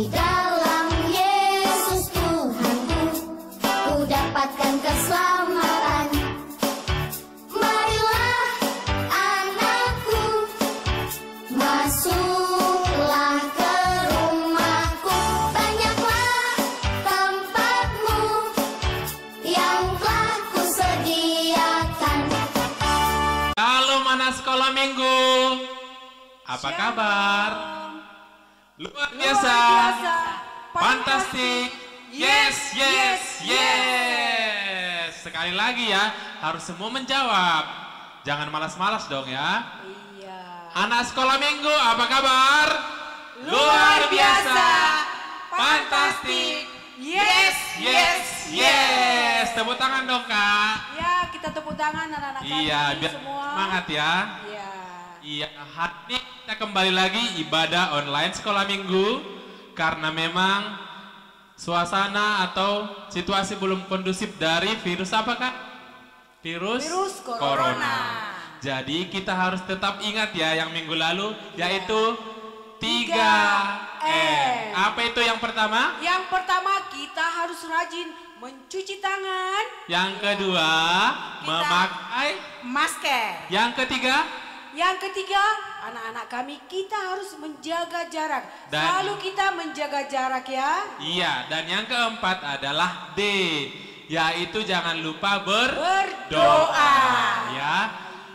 Di dalam Yesus Tuhanku, ku dapatkan keselamatan. Marilah anakku, masuklah ke rumahku. Banyaklah tempatmu yang telah kusediakan. Halo anak sekolah minggu, apa kabar? Luar biasa, fantastik, yes, yes, yes. Sekali lagi ya, harus semua menjawab. Jangan malas-malas dong ya. Iya. Anak sekolah minggu, apa kabar? Luar biasa, fantastik, yes, yes, yes. Tepuk tangan dong kak. Ya, kita tepuk tangan anak-anak Iya, kami biar semua. semangat ya. Iya. Iya, hari ini kita kembali lagi ibadah online sekolah minggu. Karena memang suasana atau situasi belum kondusif dari virus apa kak? Virus corona. Jadi kita harus tetap ingat ya yang minggu lalu, yaitu 3M. Apa itu yang pertama? Yang pertama kita harus rajin mencuci tangan. Yang kedua, memakai masker. Yang ketiga, anak-anak kami kita harus menjaga jarak. Dan Selalu kita menjaga jarak ya. iya, dan yang keempat adalah D, yaitu jangan lupa Berdoa. Ya.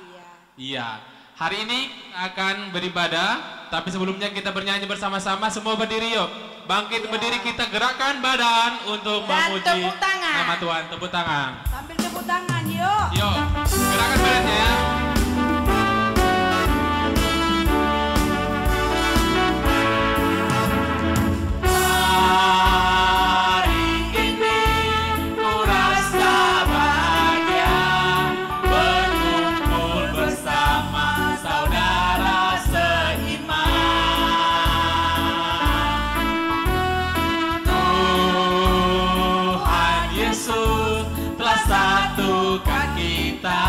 Iya. Iya. Hari ini akan beribadah, tapi sebelumnya kita bernyanyi bersama-sama. Semua berdiri yuk. Bangkit berdiri, kita gerakkan badan untuk Dan memuji tepuk tangan. nama Tuhan. Tepuk tangan. Sambil tepuk tangan yuk. Yuk, gerakkan badannya ya. Satukan kita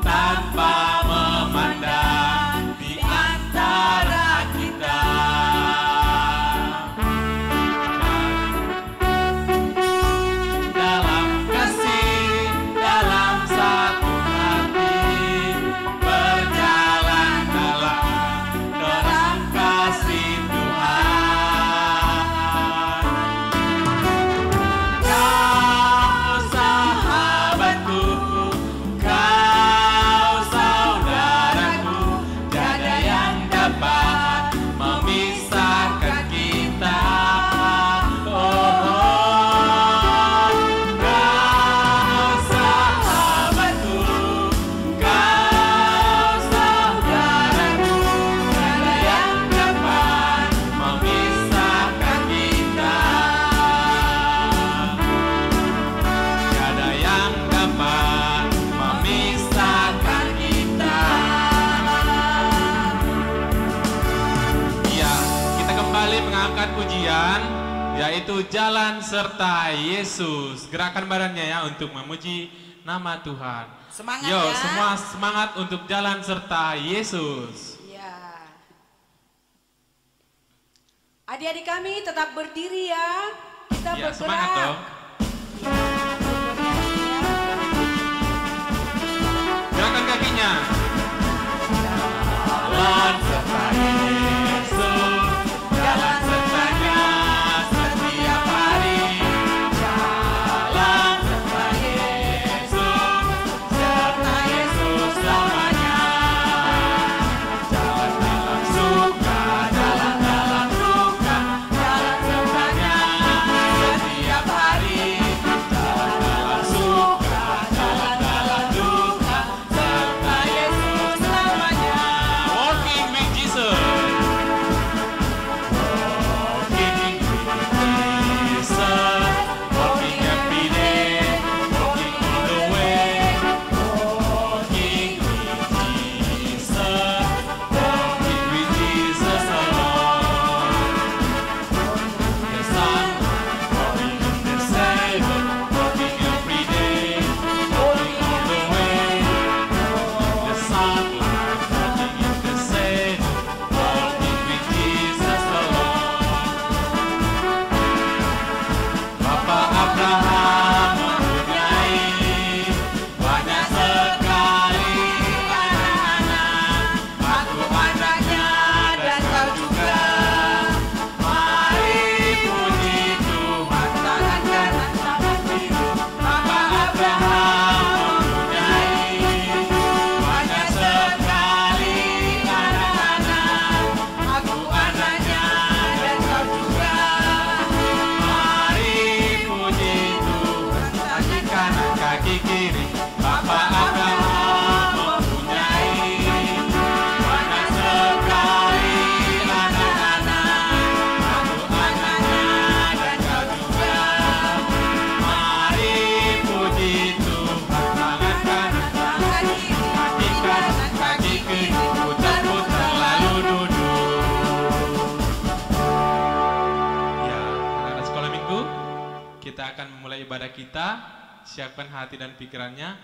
tanpa memandang di antara kita. Dalam kasih, dalam satu hati, berjalan dalam kasih Tuhan. Kau sahabatku, kau saudaraku, tiada yang dapat memisahkan kita. Kau sahabatku, kau saudaraku, tiada yang dapat memisahkan kita. Tiada yang dapat memisahkan kita. Iya, kita kembali mengangkat pujian, yaitu Jalan Serta Yesus. Gerakan badannya ya untuk memuji nama Tuhan. Semangat Yo, ya. semua semangat untuk Jalan Serta Yesus. Ya. Adik-adik kami tetap berdiri ya. Kita Ya, bergerak. semangat dong. Gerakan kakinya. Jalan serta Yesus, jalan sertanya setiap hari. Jalan serta Yesus, serta Yesus selamanya. Jalan dalam suka, jalan dalam duka, jalan sertanya setiap hari. ibadah kita, siapkan hati dan pikirannya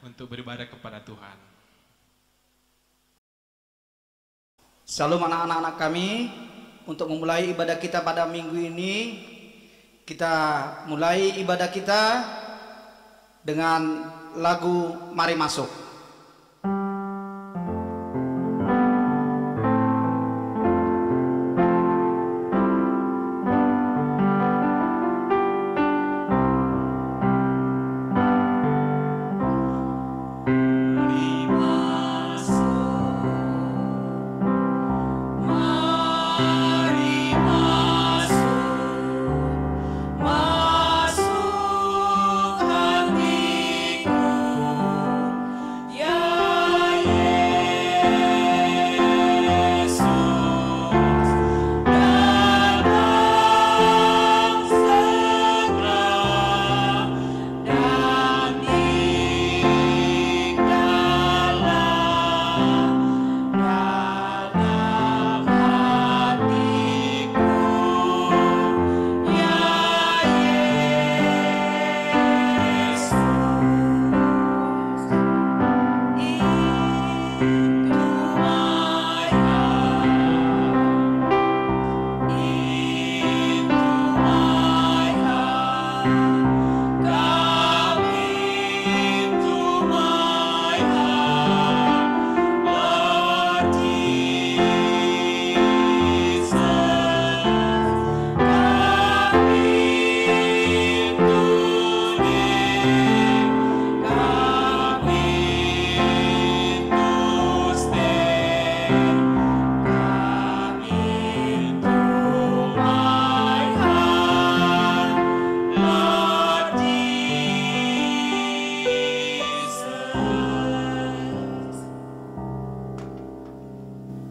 untuk beribadah kepada Tuhan. Shalom anak-anak kami, untuk memulai ibadah kita pada minggu ini, kita mulai ibadah kita dengan lagu Mari Masuk.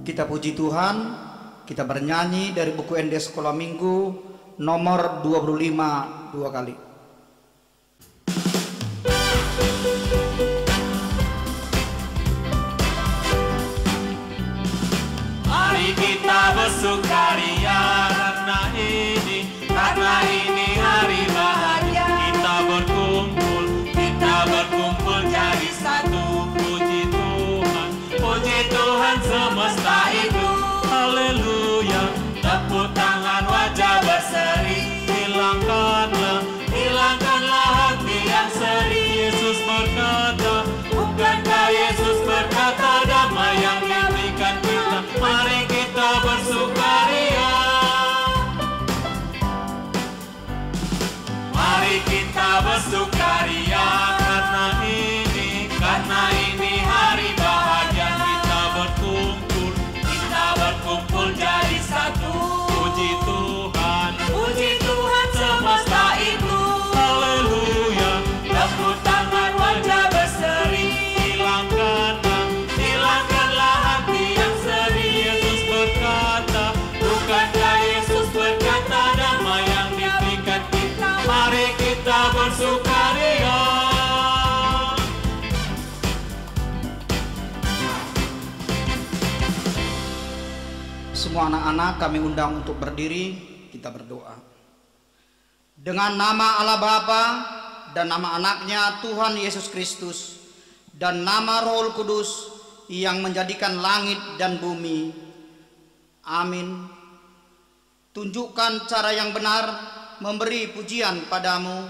Kita puji Tuhan, kita bernyanyi dari buku ND Sekolah Minggu nomor 25 dua kali. Mari kita bersukaria karena ini hari bahagia. Kita berkumpul jadi satu. Puji Tuhan semesta itu, haleluya. Tepuk tangan, wajah berseri, hilangkanlah hati yang seri. Yesus berkata, bukankah Yesus berkata, damai yang diberikan kita, mari kita bersukaria. Mari kita bersukaria karena ini hari bahagia. Kita berkumpul jadi satu. Puji Tuhan semesta itu, haleluya. Tepuk tangan, wajah berseri, hilangkanlah hati yang seri. Yesus berkata, bukankah Yesus berkata, damai yang diberikan kita, mari kita bersukaria. Semua anak-anak kami undang untuk berdiri, kita berdoa. Dengan nama Allah Bapa dan nama anaknya Tuhan Yesus Kristus dan nama Roh Kudus yang menjadikan langit dan bumi. Amin. Tunjukkan cara yang benar memberi pujian padamu.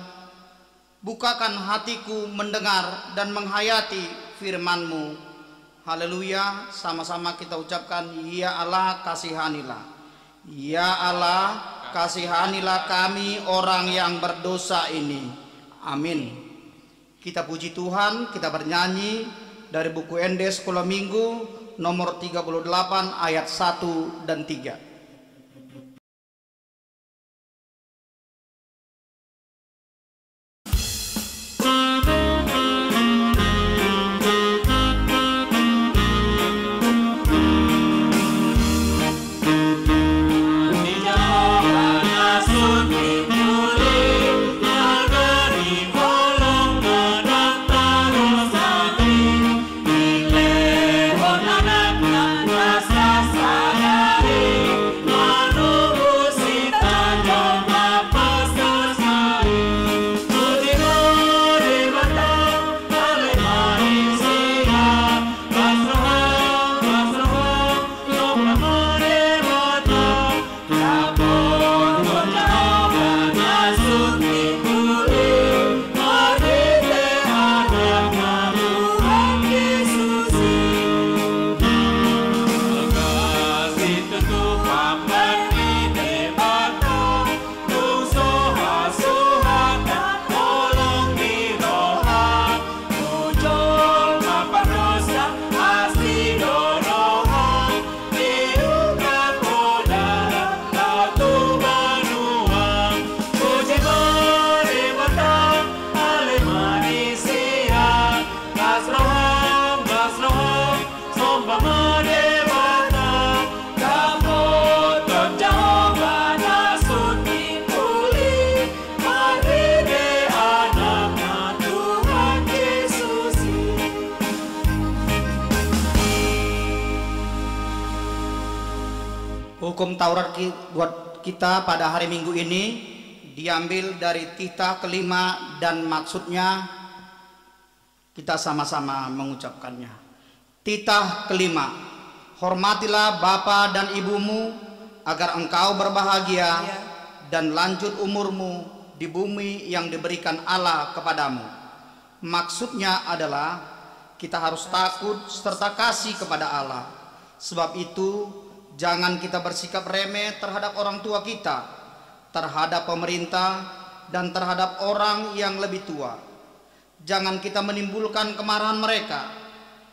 Bukakan hatiku mendengar dan menghayati firman-Mu. Haleluya, sama-sama kita ucapkan, ya Allah kasihanilah. Ya Allah kasihanilah kami orang yang berdosa ini. Amin. Kita puji Tuhan, kita bernyanyi dari buku ND Sekolah Minggu nomor 38 ayat 1 dan 3. Sadari Hukum Taurat buat kita pada hari Minggu ini diambil dari titah kelima dan maksudnya kita sama-sama mengucapkannya. Titah kelima, hormatilah bapa dan ibumu agar engkau berbahagia dan lanjut umurmu di bumi yang diberikan Allah kepadamu. Maksudnya adalah kita harus takut serta kasih kepada Allah. Sebab itu jangan kita bersikap remeh terhadap orang tua kita, terhadap pemerintah, dan terhadap orang yang lebih tua. Jangan kita menimbulkan kemarahan mereka,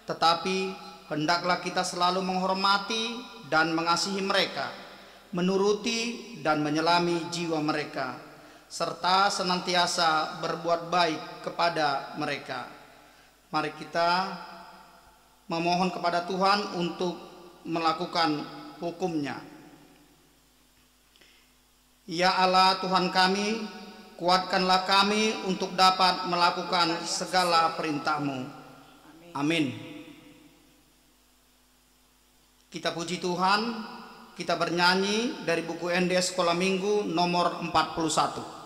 tetapi hendaklah kita selalu menghormati dan mengasihi mereka, menuruti dan menyelami jiwa mereka, serta senantiasa berbuat baik kepada mereka. Mari kita memohon kepada Tuhan untuk melakukan hukum-Nya. Ya Allah Tuhan kami, kuatkanlah kami untuk dapat melakukan segala perintah-Mu. Amin. Kita puji Tuhan, kita bernyanyi dari buku ND Sekolah Minggu nomor 41.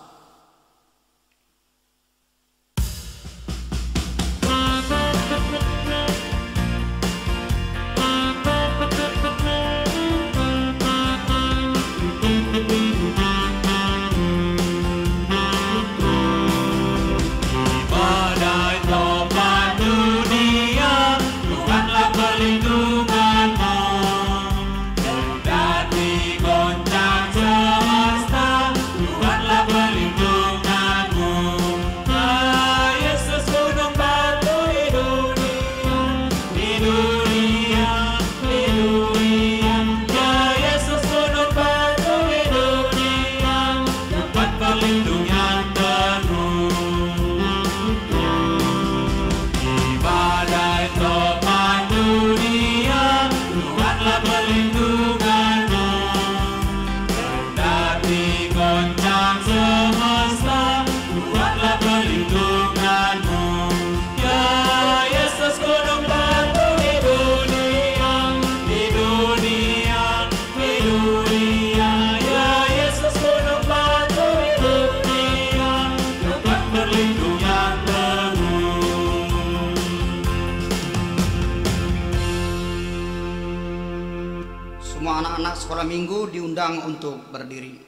Sekolah Minggu diundang untuk berdiri.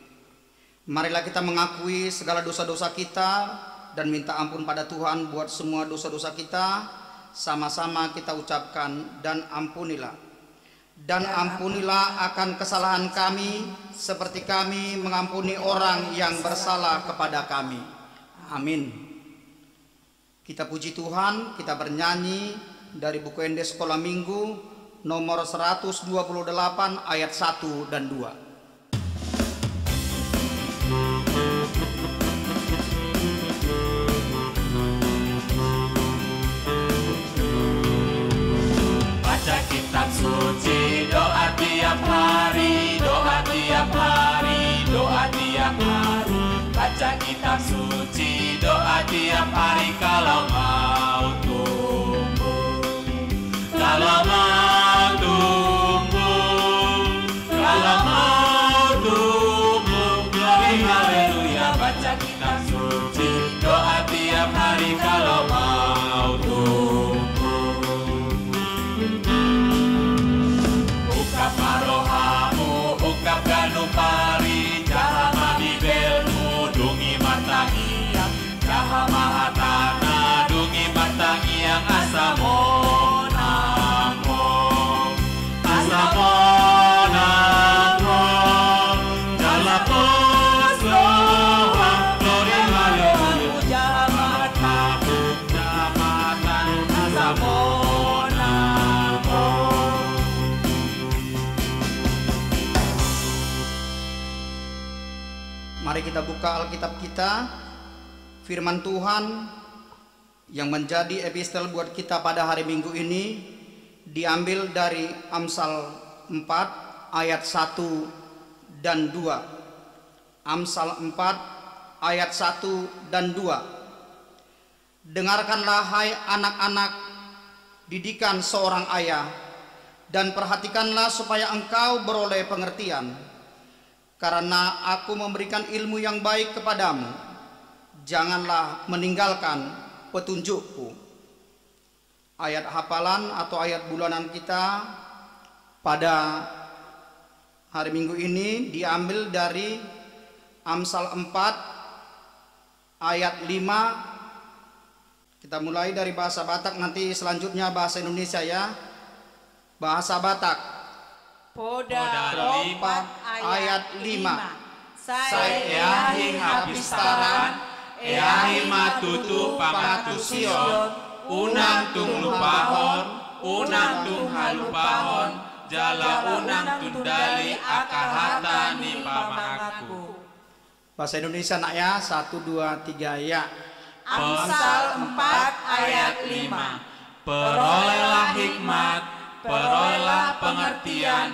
Marilah kita mengakui segala dosa-dosa kita dan minta ampun pada Tuhan buat semua dosa-dosa kita. Sama-sama kita ucapkan, dan ampunilah. Dan ampunilah akan kesalahan kami seperti kami mengampuni orang yang bersalah kepada kami. Amin. Kita puji Tuhan, kita bernyanyi dari buku ND Sekolah Minggu nomor 128 ayat 1 dan 2. Baca kitab suci, doa tiap hari, doa tiap hari, doa tiap hari. Baca kitab suci, doa tiap hari kalau mau tumbuh. Kalau mau tiap hari kalau mau tumbuh. Ukap marohamu, ukap ganupari, jaha mabibelmu, dungi martangiang, jaha mahatana, dungi martangiang, asamonamo, asamonamo, jalapos loha, gloria haleluya. Mari kita buka Alkitab kita. Firman Tuhan yang menjadi epistel buat kita pada hari Minggu ini diambil dari Amsal 4 ayat 1 dan 2. Amsal 4 ayat 1 dan 2. Dengarkanlah hai anak-anak didikan seorang ayah, dan perhatikanlah supaya engkau beroleh pengertian. Karena aku memberikan ilmu yang baik kepadamu, janganlah meninggalkan petunjukku. Ayat hafalan atau ayat bulanan kita pada hari Minggu ini diambil dari Amsal 4 ayat 5. Kita mulai dari bahasa Batak, nanti selanjutnya bahasa Indonesia ya. Bahasa Batak. Poda Poda 4 ayat 5. Sai eahi hapistaran, eahi matutu pangatusion, unang tung lupahon, unang tung halupahon, jala unang tundali akahatani pamahaku. Bahasa Indonesia nak ya, 1, 2, 3 ya. Amsal 4 ayat 5. Perolehlah hikmat, perolehlah pengertian,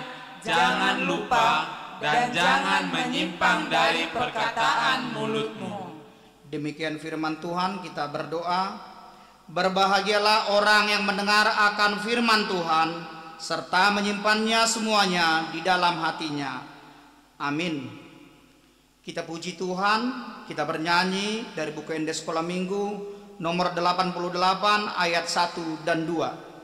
jangan lupa dan jangan menyimpang dari perkataan mulutmu. Demikian firman Tuhan, kita berdoa. Berbahagialah orang yang mendengar akan firman Tuhan serta menyimpannya semuanya di dalam hatinya. Amin. Kita puji Tuhan, kita bernyanyi dari buku Indes Sekolah Minggu nomor 88 ayat 1 dan 2.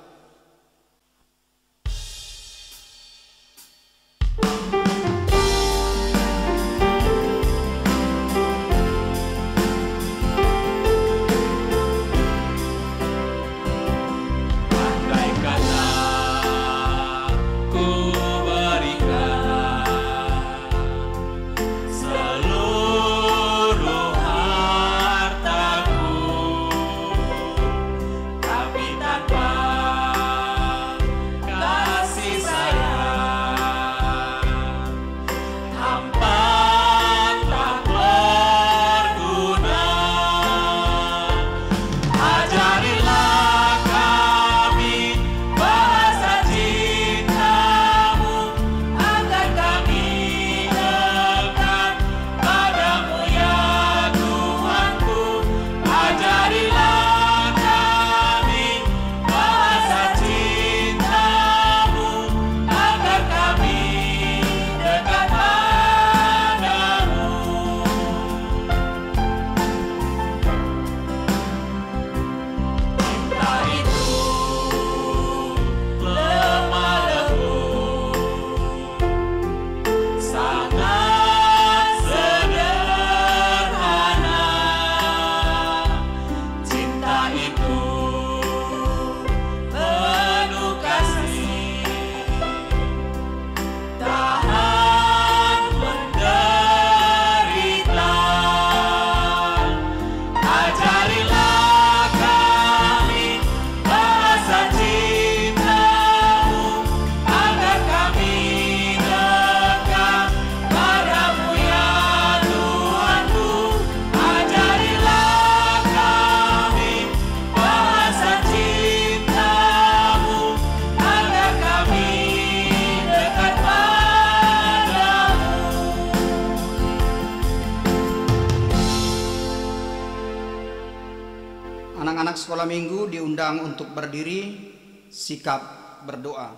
Anak-anak sekolah minggu diundang untuk berdiri, sikap berdoa.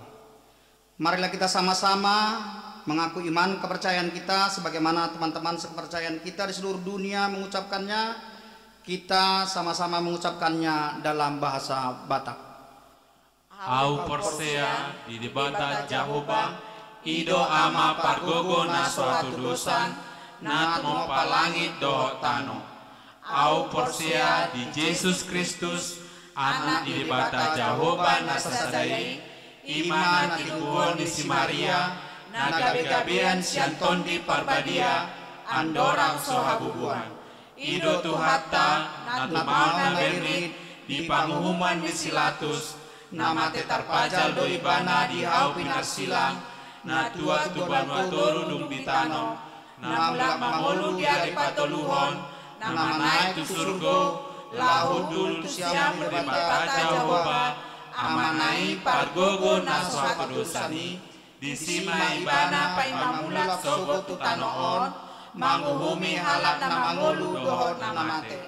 Marilah kita sama-sama mengaku iman kepercayaan kita sebagaimana teman-teman sekepercayaan kita di seluruh dunia mengucapkannya. Kita sama-sama mengucapkannya dalam bahasa Batak. Au Porsea di debata Jahoba, ido ama pargogo na suatu dosan, nat mo palangit do tano. Au Porsea di Yesus Kristus, anak di debata Jahoba na sasadai, iman na tiguon di si Maria, na gabi-gabian sianton di parbadia, andorang sohabubuan. Ido tuhata na tumaon na bernit, di panguhuman di silatus, nama tetarpajal do ibana di hau pinarsilang, na tua tuban watoru dum bitano, na mulak mamolu di ari patoluhon, nama naik tu surgo, lahud dul tu siam di debata Jahoba, amanai pargogo na suatu dosani, di sima ibana pai mamulak sogo tu tanoon, manguhumi halak na mangolu dohot na mate.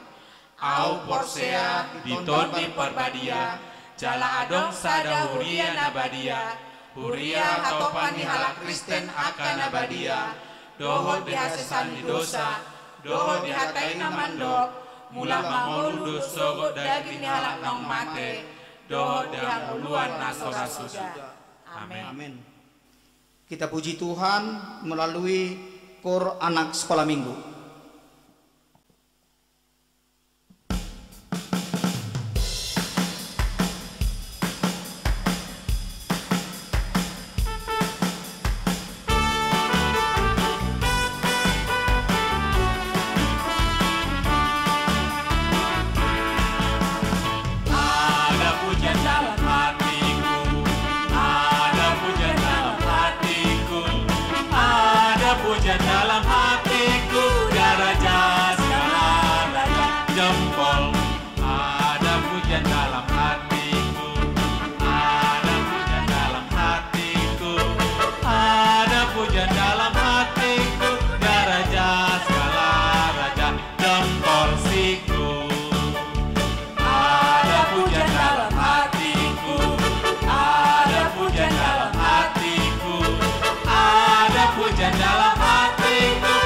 Au Porsea diton di parbadia, jala adong sadahuria na badia, Huria hatopan dihalak Kristen akan abadia, doho dihasesani dosa, doho dihatai namandok, mula mangolu dosogo daging dihalak nang mate, doho dihanguluan nasora suda. Amin. Amin. Kita puji Tuhan melalui kor anak sekolah minggu. Puja dalam hatiku, daraja segala raja jempol. Ada pujian dalam hatiku, ada pujian dalam hatiku, ada pujian dalam hatiku, daraja segala raja jempol siku. Ada pujian dalam hatiku, ada pujian dalam hatiku, ada pujian dalam hatiku,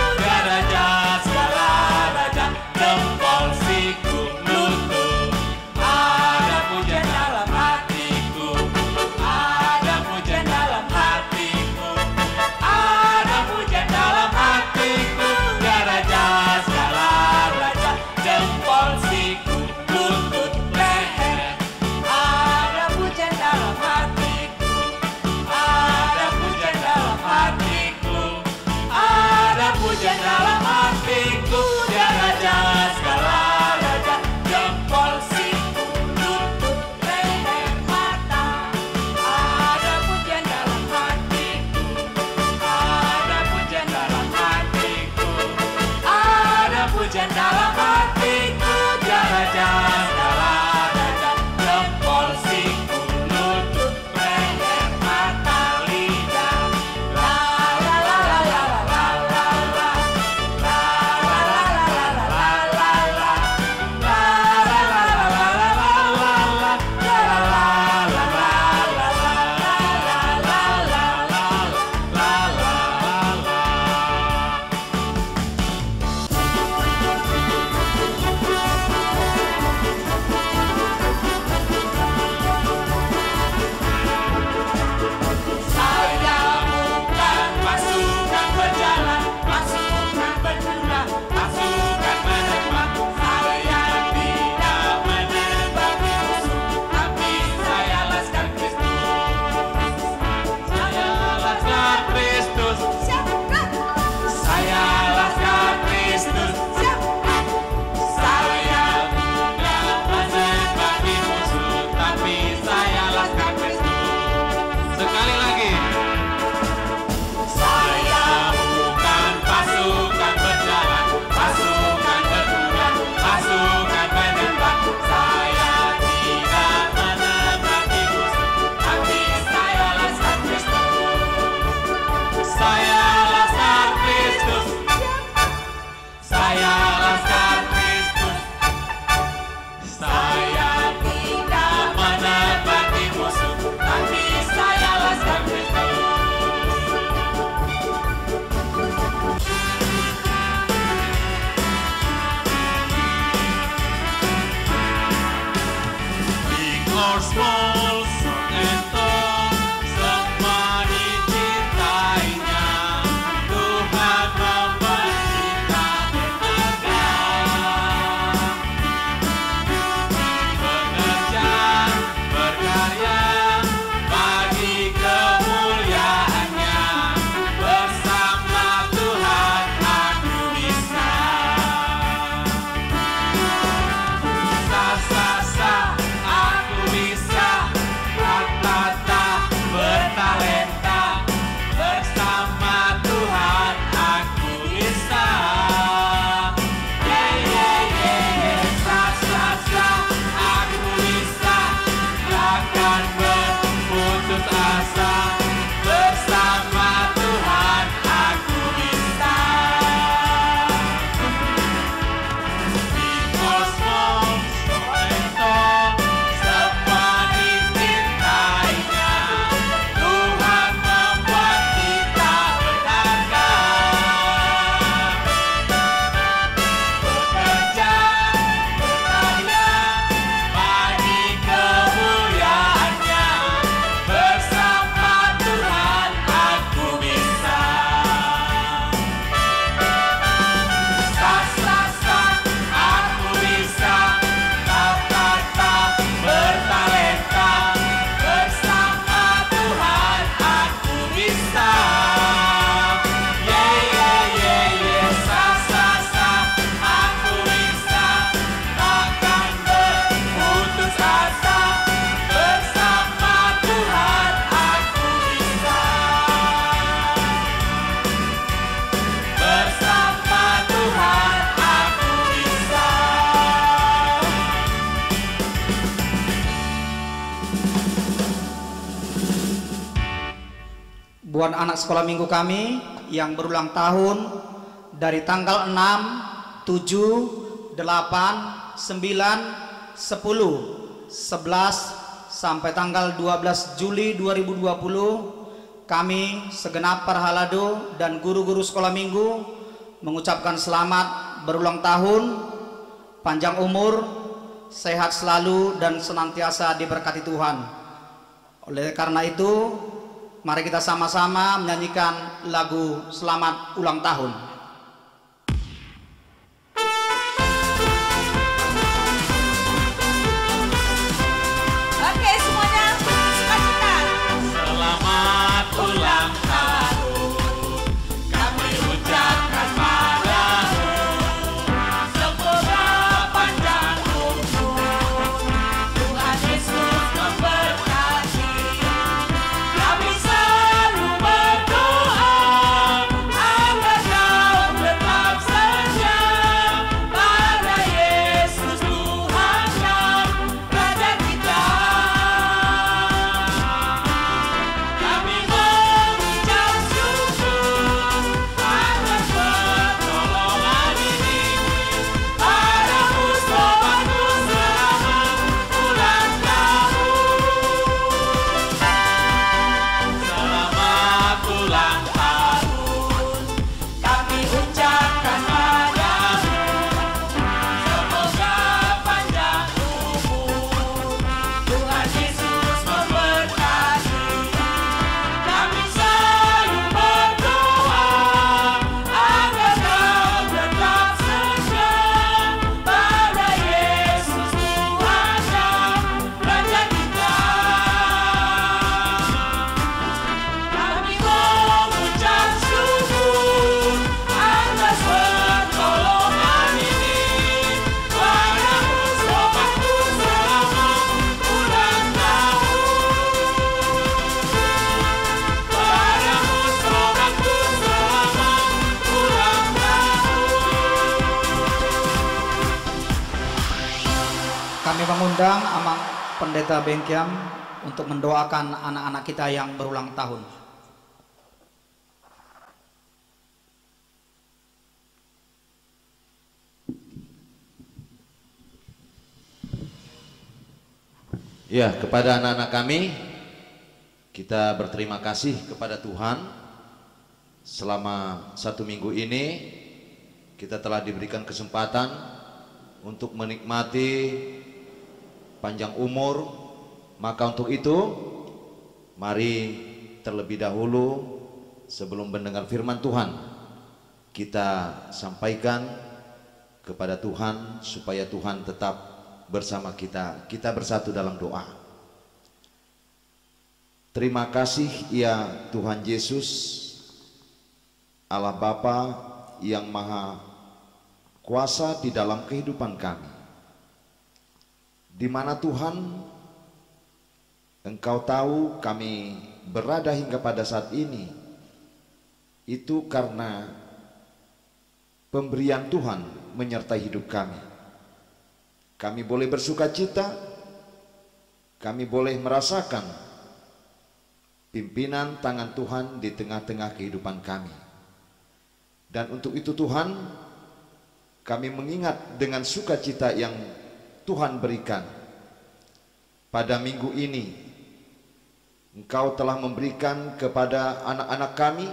buat anak sekolah minggu kami yang berulang tahun dari tanggal 6, 7, 8, 9, 10, 11 sampai tanggal 12 Juli 2020, kami segenap para halado dan guru-guru sekolah minggu mengucapkan selamat berulang tahun, panjang umur, sehat selalu dan senantiasa diberkati Tuhan. Oleh karena itu, mari kita sama-sama menyanyikan lagu Selamat Ulang Tahun. Oke, semuanya sukacita. Selamat ulang tahun, kami ucapkan padamu. Semoga panjang umur, Tuhan Yesus memberkati. Kami selalu berdoa agar kau tetap setia pada Yesus Tuhan dan Raja kita. Kami mengucap syukur atas pertolongan ini. Padamu sobatku selamat ulang tahun. Selamat ulang tahun, kami ucapkan padamu. Semoga panjang umur, Tuhan Yesus memberkati. Kami selalu berdoa agar kau tetap setia pada Yesus Tuhan dan Raja kita. Kami mengucap syukur atas pertolongan ini. Padamu sobatku selamat ulang tahun. Padamu sobatku selamat ulang tahun. Kami mengundang Amang Pendeta Bengkiam untuk mendoakan anak-anak kita yang berulang tahun. Ya, kepada anak-anak kami, kita berterima kasih kepada Tuhan. Selama 1 minggu ini, kita telah diberikan kesempatan untuk menikmati panjang umur. Maka untuk itu, mari terlebih dahulu sebelum mendengar firman Tuhan, kita sampaikan kepada Tuhan supaya Tuhan tetap bersama kita. Kita bersatu dalam doa. Terima kasih ya Tuhan Yesus, Allah Bapa yang Maha Kuasa di dalam kehidupan kami. Di mana Tuhan, Engkau tahu kami berada hingga pada saat ini, itu karena pemberian Tuhan menyertai hidup kami. Kami boleh bersuka cita, kami boleh merasakan pimpinan tangan Tuhan di tengah-tengah kehidupan kami. Dan untuk itu Tuhan, kami mengingat dengan sukacita yang Tuhan berikan. Pada minggu ini, Engkau telah memberikan kepada anak-anak kami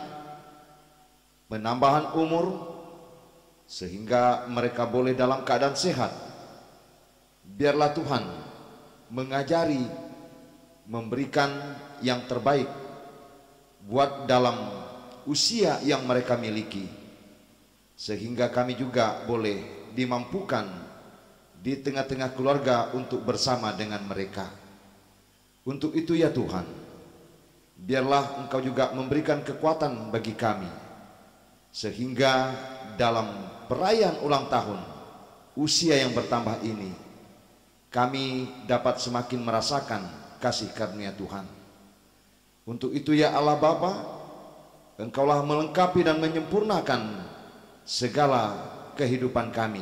penambahan umur, sehingga mereka boleh dalam keadaan sehat. Biarlah Tuhan mengajari, memberikan yang terbaik buat dalam usia yang mereka miliki, sehingga kami juga boleh dimampukan di tengah-tengah keluarga untuk bersama dengan mereka. Untuk itu ya Tuhan, biarlah Engkau juga memberikan kekuatan bagi kami, sehingga dalam perayaan ulang tahun usia yang bertambah ini, kami dapat semakin merasakan kasih karunia Tuhan. Untuk itu ya Allah Bapa, Engkaulah melengkapi dan menyempurnakan segala kehidupan kami,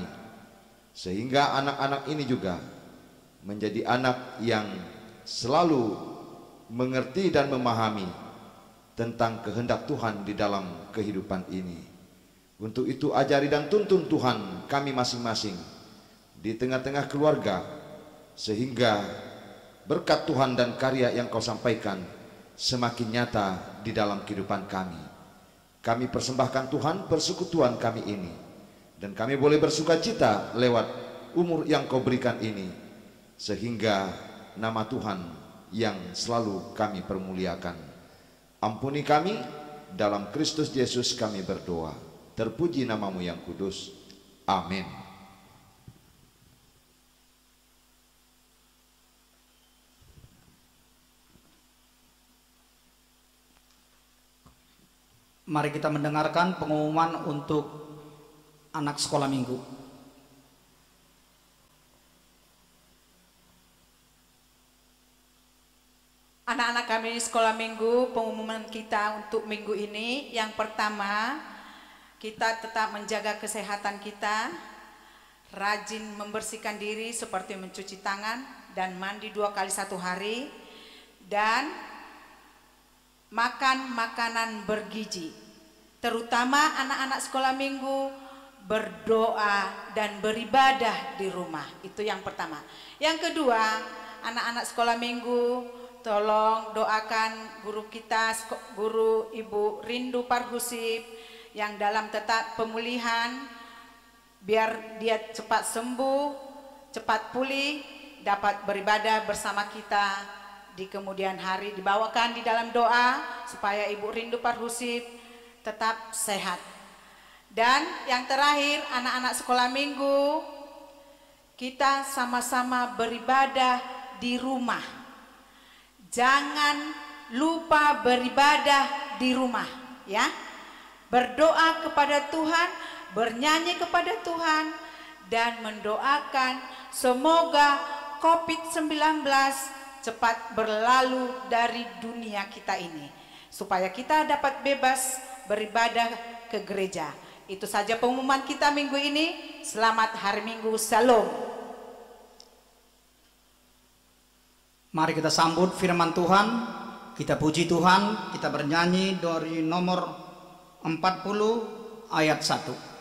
sehingga anak-anak ini juga menjadi anak yang selalu mengerti dan memahami tentang kehendak Tuhan di dalam kehidupan ini. Untuk itu ajari dan tuntun Tuhan kami masing-masing di tengah-tengah keluarga, sehingga berkat Tuhan dan karya yang Kau sampaikan semakin nyata di dalam kehidupan kami. Kami persembahkan Tuhan persekutuan kami ini, dan kami boleh bersuka cita lewat umur yang Kau berikan ini, sehingga nama Tuhan yang selalu kami permuliakan. Ampuni kami, dalam Kristus Yesus kami berdoa. Terpuji namamu yang kudus. Amin. Mari kita mendengarkan pengumuman untuk anak sekolah minggu. Anak-anak kami di sekolah minggu, pengumuman kita untuk minggu ini, yang pertama, kita tetap menjaga kesehatan kita, rajin membersihkan diri seperti mencuci tangan dan mandi 2 kali 1 hari, dan makan makanan bergizi. Terutama anak-anak sekolah minggu berdoa dan beribadah di rumah. Itu yang pertama. Yang kedua, anak-anak sekolah minggu tolong doakan guru kita, guru Ibu Rindu Parhusip yang dalam tetap pemulihan, biar dia cepat sembuh, cepat pulih, dapat beribadah bersama kita di kemudian hari. Dibawakan di dalam doa supaya Ibu Rindu Parhusip tetap sehat. Dan yang terakhir, anak-anak sekolah minggu, kita sama-sama beribadah di rumah. Jangan lupa beribadah di rumah, ya. Berdoa kepada Tuhan, bernyanyi kepada Tuhan, dan mendoakan semoga COVID-19 cepat berlalu dari dunia kita ini, supaya kita dapat bebas beribadah ke gereja. Itu saja pengumuman kita minggu ini. Selamat hari Minggu, Salam. Mari kita sambut firman Tuhan, kita puji Tuhan, kita bernyanyi dari nomor 40 ayat 1.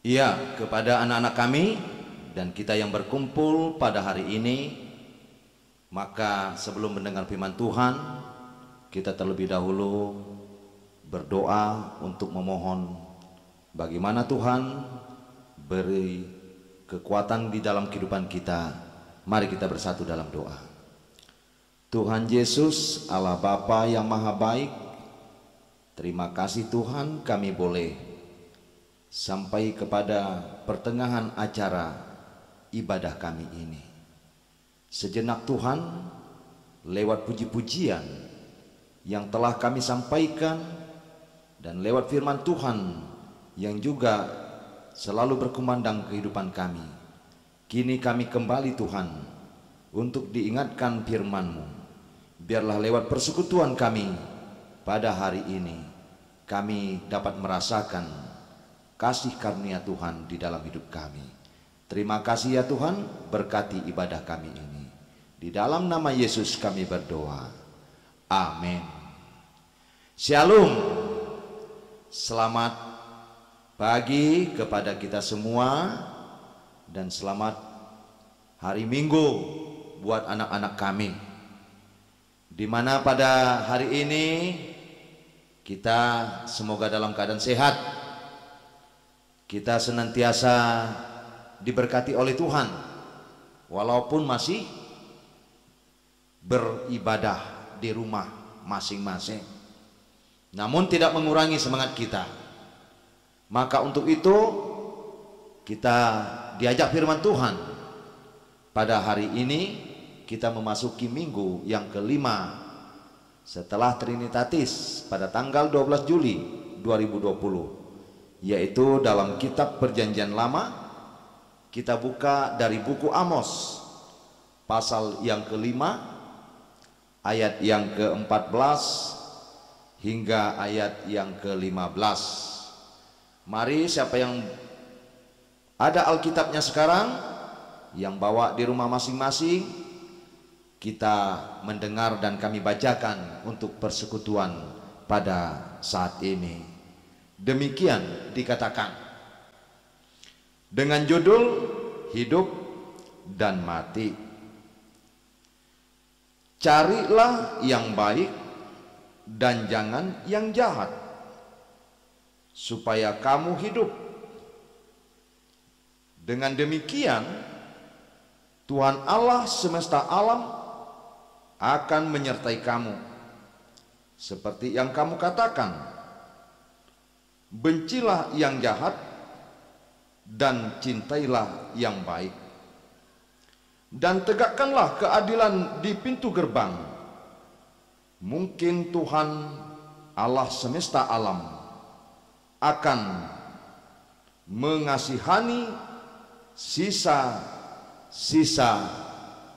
Ya, kepada anak-anak kami dan kita yang berkumpul pada hari ini, maka sebelum mendengar firman Tuhan, kita terlebih dahulu berdoa untuk memohon bagaimana Tuhan beri kekuatan di dalam kehidupan kita. Mari kita bersatu dalam doa. Tuhan Yesus, Allah Bapa yang Maha Baik, terima kasih Tuhan kami boleh sampai kepada pertengahan acara ibadah kami ini. Sejenak Tuhan, lewat puji-pujian yang telah kami sampaikan dan lewat firman Tuhan yang juga selalu berkumandang kehidupan kami, kini kami kembali Tuhan untuk diingatkan firman-Mu. Biarlah lewat persekutuan kami pada hari ini kami dapat merasakan kasih karunia Tuhan di dalam hidup kami. Terima kasih ya Tuhan, berkati ibadah kami ini. Di dalam nama Yesus kami berdoa. Amin. Shalom. Selamat pagi kepada kita semua dan selamat hari Minggu buat anak-anak kami. Di mana pada hari ini kita semoga dalam keadaan sehat, kita senantiasa diberkati oleh Tuhan walaupun masih beribadah di rumah masing-masing, namun tidak mengurangi semangat kita. Maka untuk itu kita diajak firman Tuhan pada hari ini. Kita memasuki minggu yang kelima setelah Trinitatis pada tanggal 12 Juli 2020, yaitu dalam kitab Perjanjian Lama. Kita buka dari buku Amos pasal yang kelima ayat yang ke-14 hingga ayat yang ke-15. Mari siapa yang ada Alkitabnya sekarang, yang bawa di rumah masing-masing, kita mendengar dan kami bacakan untuk persekutuan pada saat ini. Demikian dikatakan dengan judul Hidup dan Mati. Carilah yang baik dan jangan yang jahat, supaya kamu hidup. Dengan demikian Tuhan Allah semesta alam akan menyertai kamu, seperti yang kamu katakan. Bencilah yang jahat dan cintailah yang baik, dan tegakkanlah keadilan di pintu gerbang. Mungkin Tuhan Allah semesta alam akan mengasihani sisa-sisa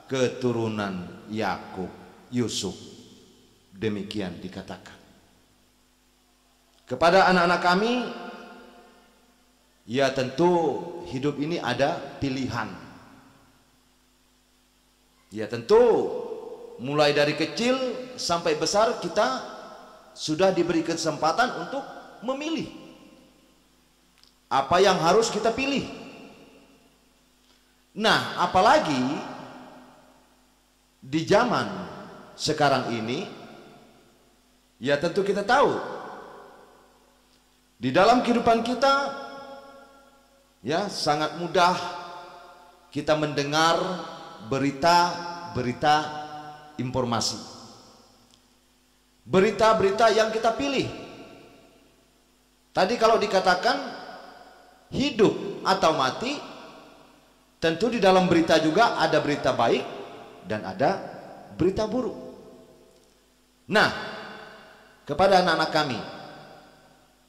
keturunan Yakub, Yusuf. Demikian dikatakan kepada anak-anak kami. Ya tentu hidup ini ada pilihan. Ya tentu mulai dari kecil sampai besar kita sudah diberi kesempatan untuk memilih apa yang harus kita pilih. Nah, apalagi di zaman sekarang ini, ya tentu kita tahu di dalam kehidupan kita ya sangat mudah kita mendengar berita-berita informasi, berita-berita yang kita pilih. Tadi kalau dikatakan hidup atau mati, tentu di dalam berita juga ada berita baik dan ada berita buruk. Nah, kepada anak-anak kami,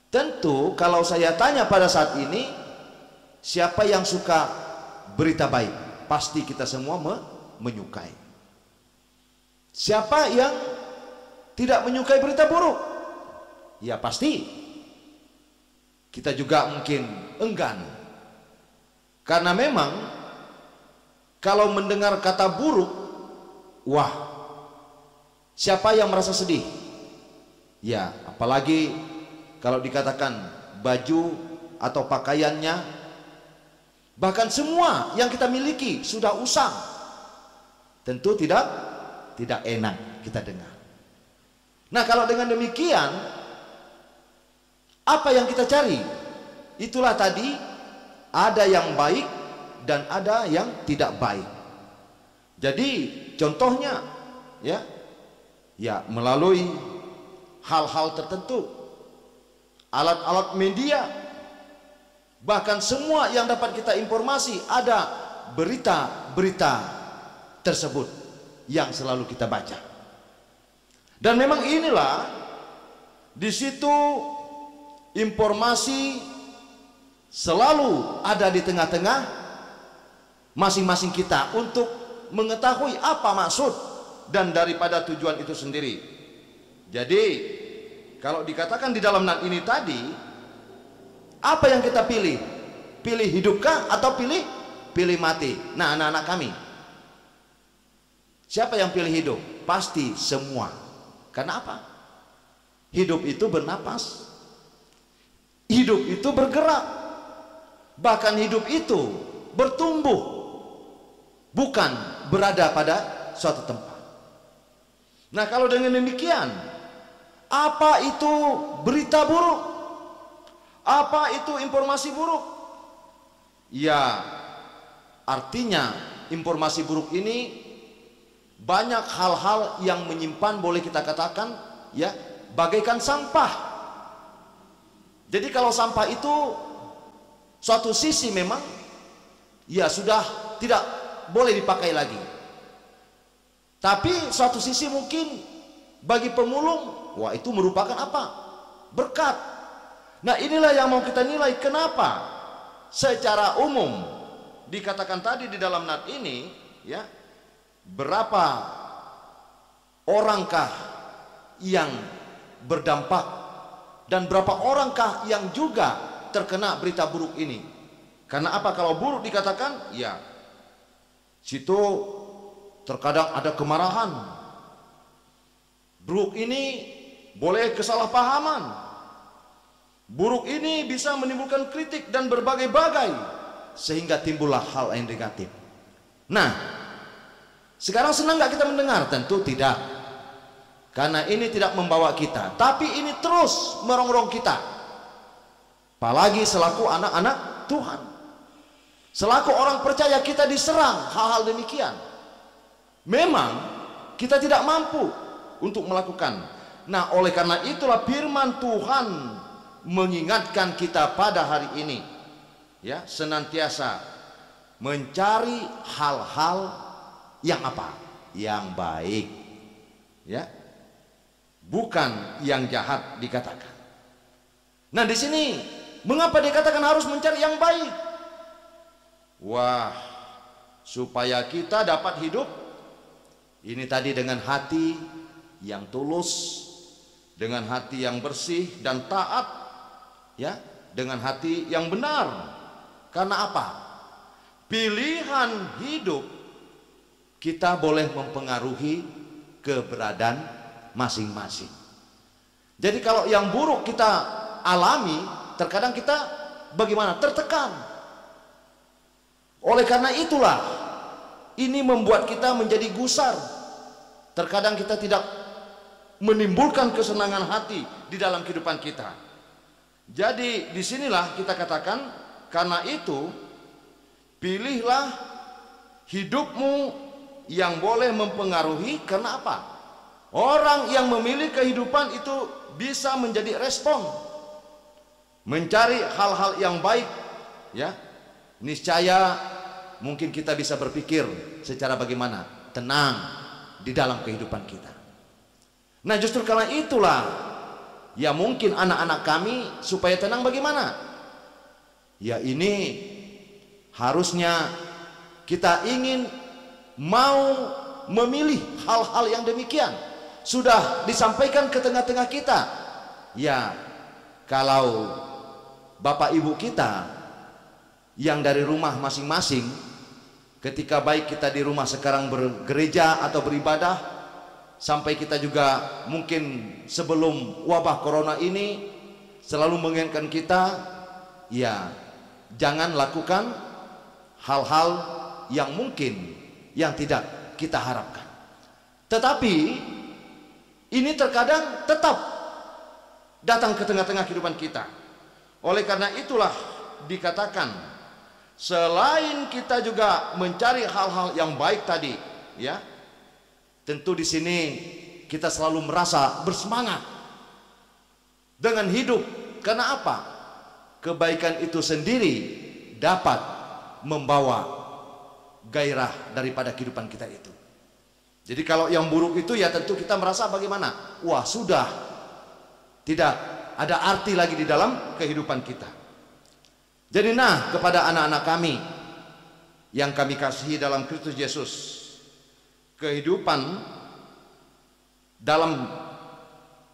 tentu kalau saya tanya pada saat ini, siapa yang suka berita baik? Pasti kita semua menyukai. Siapa yang tidak menyukai berita buruk? Ya pasti kita juga mungkin enggan. Karena memang kalau mendengar kata buruk, wah, siapa yang merasa sedih? Ya, apalagi kalau dikatakan baju atau pakaiannya, bahkan semua yang kita miliki sudah usang, tentu tidak enak kita dengar. Nah, kalau dengan demikian, apa yang kita cari? Itulah tadi, ada yang baik dan ada yang tidak baik. Jadi contohnya ya, Ya, melalui hal-hal tertentu, alat-alat media, bahkan semua yang dapat kita informasi, ada berita-berita tersebut yang selalu kita baca. Dan memang inilah di situ informasi selalu ada di tengah-tengah masing-masing kita untuk mengetahui apa maksud dan daripada tujuan itu sendiri. Jadi kalau dikatakan di dalam nat ini tadi, apa yang kita pilih? Pilih hidupkah atau pilih mati? Nah, anak-anak kami, siapa yang pilih hidup? Pasti semua. Karena apa? Hidup itu bernapas, hidup itu bergerak, bahkan hidup itu bertumbuh, bukan berada pada suatu tempat. Nah, kalau dengan demikian, apa itu berita buruk? Apa itu informasi buruk? Ya, artinya informasi buruk ini banyak hal-hal yang menyimpan, boleh kita katakan ya, bagaikan sampah. Jadi kalau sampah itu suatu sisi memang ya sudah tidak boleh dipakai lagi, tapi suatu sisi mungkin bagi pemulung, wah itu merupakan apa? Berkat. Nah, inilah yang mau kita nilai. Kenapa secara umum dikatakan tadi di dalam nat ini ya, berapa orangkah yang berdampak dan berapa orangkah yang juga terkena berita buruk ini? Karena apa? Kalau buruk dikatakan ya situ terkadang ada kemarahan. Buruk ini boleh kesalahpahaman. Buruk ini bisa menimbulkan kritik dan berbagai-bagai, sehingga timbullah hal yang negatif. Nah, sekarang senang nggak kita mendengar? Tentu tidak, karena ini tidak membawa kita, tapi ini terus merongrong kita. Apalagi selaku anak-anak Tuhan, selaku orang percaya, kita diserang hal-hal demikian. Memang kita tidak mampu untuk melakukan. Nah, oleh karena itulah firman Tuhan mengingatkan kita pada hari ini ya, senantiasa mencari hal-hal yang apa? Yang baik ya, bukan yang jahat dikatakan. Nah, di sini mengapa dikatakan harus mencari yang baik? Wah, supaya kita dapat hidup ini tadi dengan hati yang tulus, dengan hati yang bersih dan taat ya, dengan hati yang benar. Karena apa? Pilihan hidup kita boleh mempengaruhi keberadaan masing-masing. Jadi kalau yang buruk kita alami, terkadang kita bagaimana? Tertekan. Oleh karena itulah ini membuat kita menjadi gusar. Terkadang kita tidak menimbulkan kesenangan hati di dalam kehidupan kita. Jadi disinilah kita katakan, karena itu pilihlah hidupmu yang boleh mempengaruhi. Karena apa? Orang yang memilih kehidupan itu bisa menjadi respon, mencari hal-hal yang baik ya. Niscaya mungkin kita bisa berpikir secara bagaimana tenang di dalam kehidupan kita. Nah, justru karena itulah ya mungkin anak-anak kami supaya tenang bagaimana? Ya ini harusnya kita ingin mau memilih hal-hal yang demikian. Sudah disampaikan ke tengah-tengah kita. Ya, kalau Bapak Ibu kita yang dari rumah masing-masing, ketika baik kita di rumah sekarang bergereja atau beribadah, sampai kita juga mungkin sebelum wabah corona ini selalu mengingatkan kita, ya jangan lakukan hal-hal yang mungkin yang tidak kita harapkan. Tetapi ini terkadang tetap datang ke tengah-tengah kehidupan kita. Oleh karena itulah dikatakan, selain kita juga mencari hal-hal yang baik tadi, ya, tentu di sini kita selalu merasa bersemangat dengan hidup. Karena apa? Kebaikan itu sendiri dapat membawa gairah daripada kehidupan kita itu. Jadi kalau yang buruk itu ya tentu kita merasa bagaimana? Wah, sudah tidak ada arti lagi di dalam kehidupan kita. Jadi kepada anak-anak kami yang kami kasihi dalam Kristus Yesus, kehidupan dalam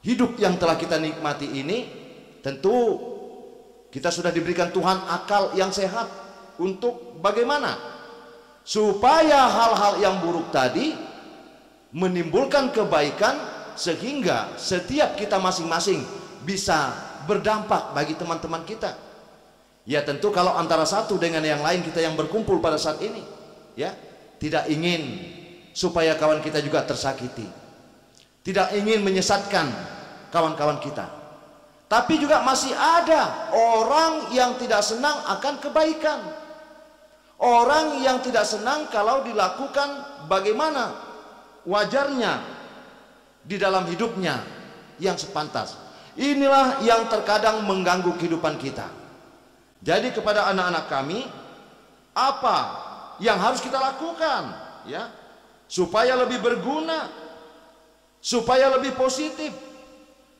hidup yang telah kita nikmati ini, tentu kita sudah diberikan Tuhan akal yang sehat untuk bagaimana supaya hal-hal yang buruk tadi menimbulkan kebaikan, sehingga setiap kita masing-masing bisa berdampak bagi teman-teman kita. Ya tentu kalau antara satu dengan yang lain kita yang berkumpul pada saat ini, ya tidak ingin supaya kawan kita juga tersakiti, tidak ingin menyesatkan kawan-kawan kita, tapi juga masih ada orang yang tidak senang akan kebaikan, orang yang tidak senang kalau dilakukan bagaimana wajarnya di dalam hidupnya yang sepantas. Inilah yang terkadang mengganggu kehidupan kita. Jadi kepada anak-anak kami, apa yang harus kita lakukan ya supaya lebih berguna, supaya lebih positif,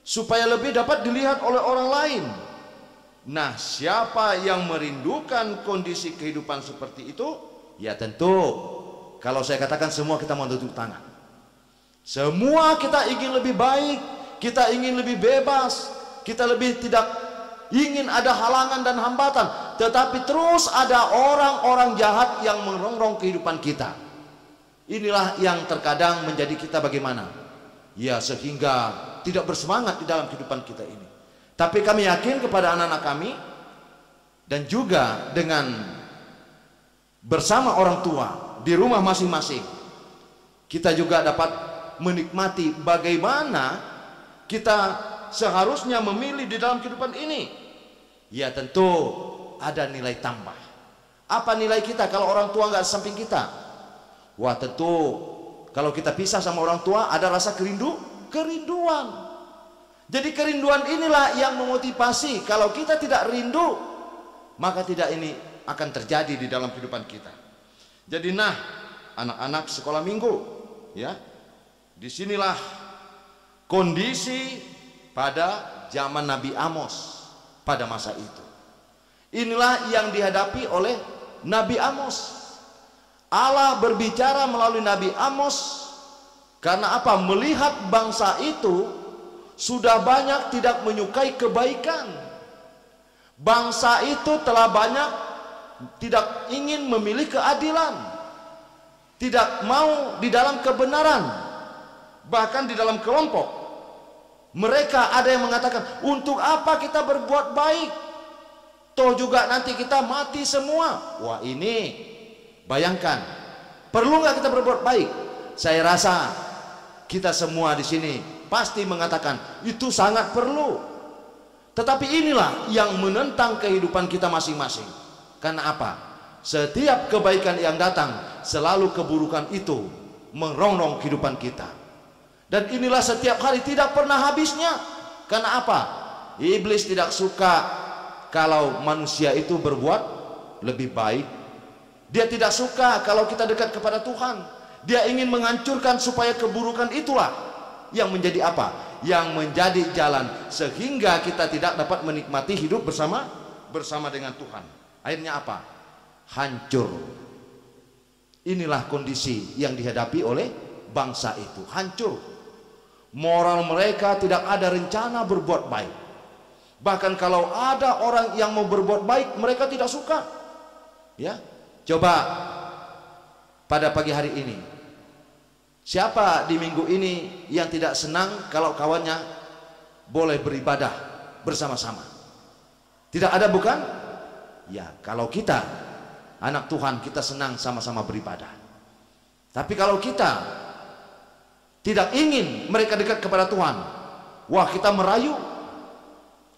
supaya lebih dapat dilihat oleh orang lain. Nah, siapa yang merindukan kondisi kehidupan seperti itu? Ya tentu kalau saya katakan semua kita mau tutup tangan. Semua kita ingin lebih baik, kita ingin lebih bebas, kita lebih tidak ingin ada halangan dan hambatan. Tetapi terus ada orang-orang jahat yang merongrong kehidupan kita. Inilah yang terkadang menjadi kita bagaimana? Ya sehingga tidak bersemangat di dalam kehidupan kita ini. Tapi kami yakin kepada anak-anak kami, dan juga dengan bersama orang tua di rumah masing-masing, kita juga dapat menikmati bagaimana kita seharusnya memilih di dalam kehidupan ini. Ya tentu ada nilai tambah. Apa nilai kita kalau orang tua nggak di samping kita? Wah tentu kalau kita pisah sama orang tua ada rasa kerinduan. Jadi kerinduan inilah yang memotivasi. Kalau kita tidak rindu, maka tidak ini akan terjadi di dalam kehidupan kita. Jadi anak-anak sekolah minggu, ya, disinilah kondisi pada zaman Nabi Amos pada masa itu. Inilah yang dihadapi oleh Nabi Amos. Allah berbicara melalui Nabi Amos karena apa? Melihat bangsa itu sudah banyak tidak menyukai kebaikan. Bangsa itu telah banyak tidak ingin memilih keadilan, tidak mau di dalam kebenaran. Bahkan di dalam kelompok mereka ada yang mengatakan, untuk apa kita berbuat baik, toh juga nanti kita mati semua. Wah ini bayangkan, perlu nggak kita berbuat baik? Saya rasa kita semua di sini pasti mengatakan itu sangat perlu. Tetapi inilah yang menentang kehidupan kita masing-masing. Karena apa? Setiap kebaikan yang datang, selalu keburukan itu merongrong kehidupan kita. Dan inilah setiap hari tidak pernah habisnya. Karena apa? Iblis tidak suka kalau manusia itu berbuat lebih baik. Dia tidak suka kalau kita dekat kepada Tuhan. Dia ingin menghancurkan supaya keburukan itulah yang menjadi apa? Yang menjadi jalan sehingga kita tidak dapat menikmati hidup bersama dengan Tuhan. Akhirnya apa? Hancur. Inilah kondisi yang dihadapi oleh bangsa itu. Hancur. Moral mereka tidak ada rencana berbuat baik. Bahkan kalau ada orang yang mau berbuat baik, mereka tidak suka. Ya, coba pada pagi hari ini, siapa di minggu ini yang tidak senang kalau kawannya boleh beribadah bersama-sama? Tidak ada, bukan? Ya, kalau kita anak Tuhan, kita senang sama-sama beribadah. Tapi kalau kita tidak ingin mereka dekat kepada Tuhan, wah kita merayu,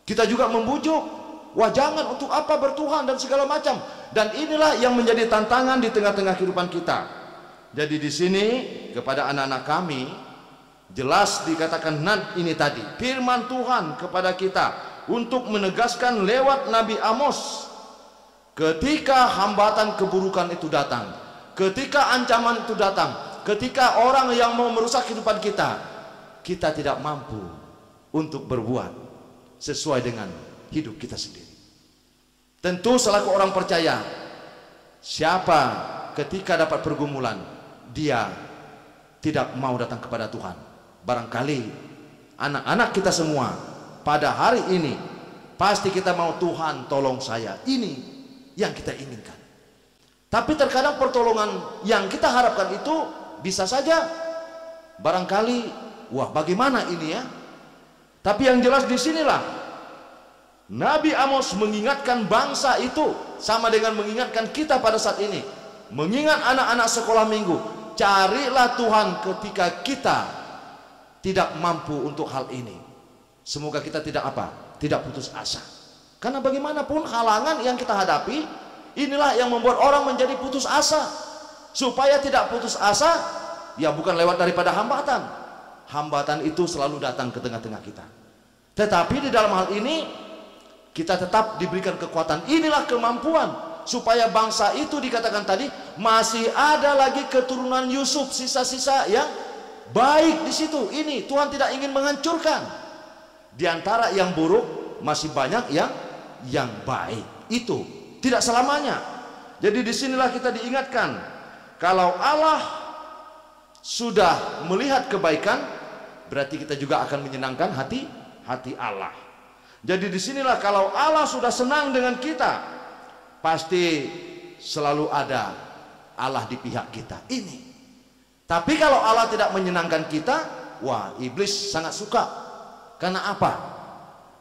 kita juga membujuk, wah jangan, untuk apa bertuhan dan segala macam. Dan inilah yang menjadi tantangan di tengah-tengah kehidupan kita. Jadi di sini kepada anak-anak kami, Jelas dikatakan ini tadi firman Tuhan kepada kita untuk menegaskan lewat Nabi Amos, ketika hambatan keburukan itu datang, ketika ancaman itu datang, ketika orang yang mau merusak kehidupan kita, kita tidak mampu untuk berbuat sesuai dengan hidup kita sendiri. Tentu selaku orang percaya, siapa ketika dapat pergumulan dia tidak mau datang kepada Tuhan? Barangkali anak-anak kita semua pada hari ini pasti kita mau, Tuhan tolong saya, ini yang kita inginkan. Tapi terkadang pertolongan yang kita harapkan itu bisa saja barangkali, wah bagaimana ini ya. Tapi yang jelas disinilah Nabi Amos mengingatkan bangsa itu, sama dengan mengingatkan kita pada saat ini, mengingat anak-anak sekolah minggu, carilah Tuhan ketika kita tidak mampu untuk hal ini. Semoga kita tidak tidak putus asa. Karena bagaimanapun halangan yang kita hadapi, inilah yang membuat orang menjadi putus asa. Supaya tidak putus asa, ya bukan lewat daripada hambatan. Hambatan itu selalu datang ke tengah-tengah kita. Tetapi di dalam hal ini kita tetap diberikan kekuatan. Inilah kemampuan supaya bangsa itu dikatakan tadi masih ada lagi keturunan Yusuf, sisa-sisa yang baik di situ. Ini Tuhan tidak ingin menghancurkan. Di antara yang buruk masih banyak yang baik. Itu tidak selamanya. Jadi disinilah kita diingatkan, kalau Allah sudah melihat kebaikan, berarti kita juga akan menyenangkan hati Allah. Jadi disinilah kalau Allah sudah senang dengan kita, pasti selalu ada Allah di pihak kita. Ini. Tapi kalau Allah tidak menyenangkan kita, wah iblis sangat suka. Karena apa?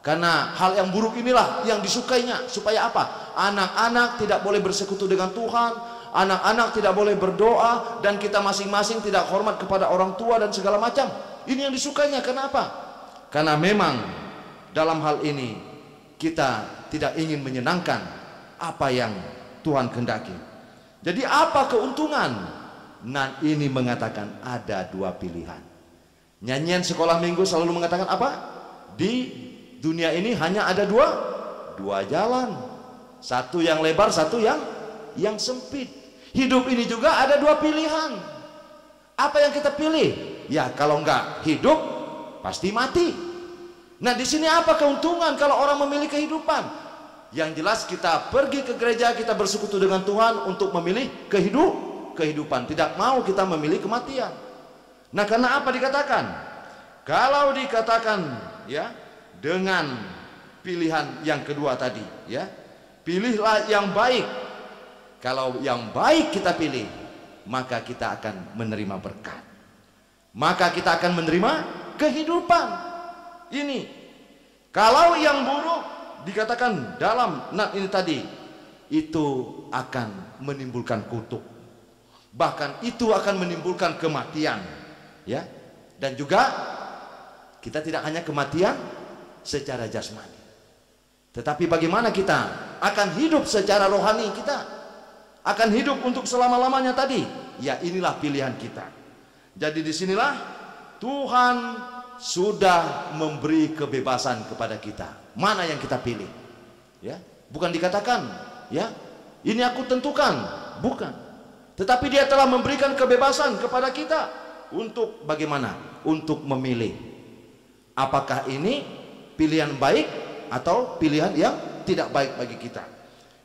Karena hal yang buruk inilah yang disukainya. Supaya apa? Anak-anak tidak boleh bersekutu dengan Tuhan, anak-anak tidak boleh berdoa, dan kita masing-masing tidak hormat kepada orang tua dan segala macam. Ini yang disukainya. Kenapa? Karena memang dalam hal ini kita tidak ingin menyenangkan apa yang Tuhan kehendaki. Jadi apa keuntungan? Nah ini mengatakan ada dua pilihan. Nyanyian sekolah minggu selalu mengatakan apa? Di dunia ini hanya ada dua jalan. Satu yang lebar, satu yang sempit. Hidup ini juga ada dua pilihan. Apa yang kita pilih? Ya kalau enggak hidup pasti mati. Nah di sini apa keuntungan kalau orang memilih kehidupan? Yang jelas kita pergi ke gereja, kita bersekutu dengan Tuhan untuk memilih kehidupan. Tidak mau kita memilih kematian. Nah karena apa dikatakan? Kalau dikatakan ya dengan pilihan yang kedua tadi ya, pilihlah yang baik. Kalau yang baik kita pilih, maka kita akan menerima berkat, maka kita akan menerima kehidupan. Ini kalau yang buruk dikatakan dalam ini tadi, itu akan menimbulkan kutuk, bahkan itu akan menimbulkan kematian ya. Dan juga kita tidak hanya kematian secara jasmani, tetapi bagaimana kita akan hidup secara rohani, kita akan hidup untuk selama-lamanya tadi. Ya inilah pilihan kita. Jadi disinilah Tuhan sudah memberi kebebasan kepada kita. Mana yang kita pilih? Ya, bukan dikatakan ya ini aku tentukan, bukan. Tetapi Dia telah memberikan kebebasan kepada kita untuk bagaimana? Untuk memilih apakah ini pilihan baik atau pilihan yang tidak baik bagi kita.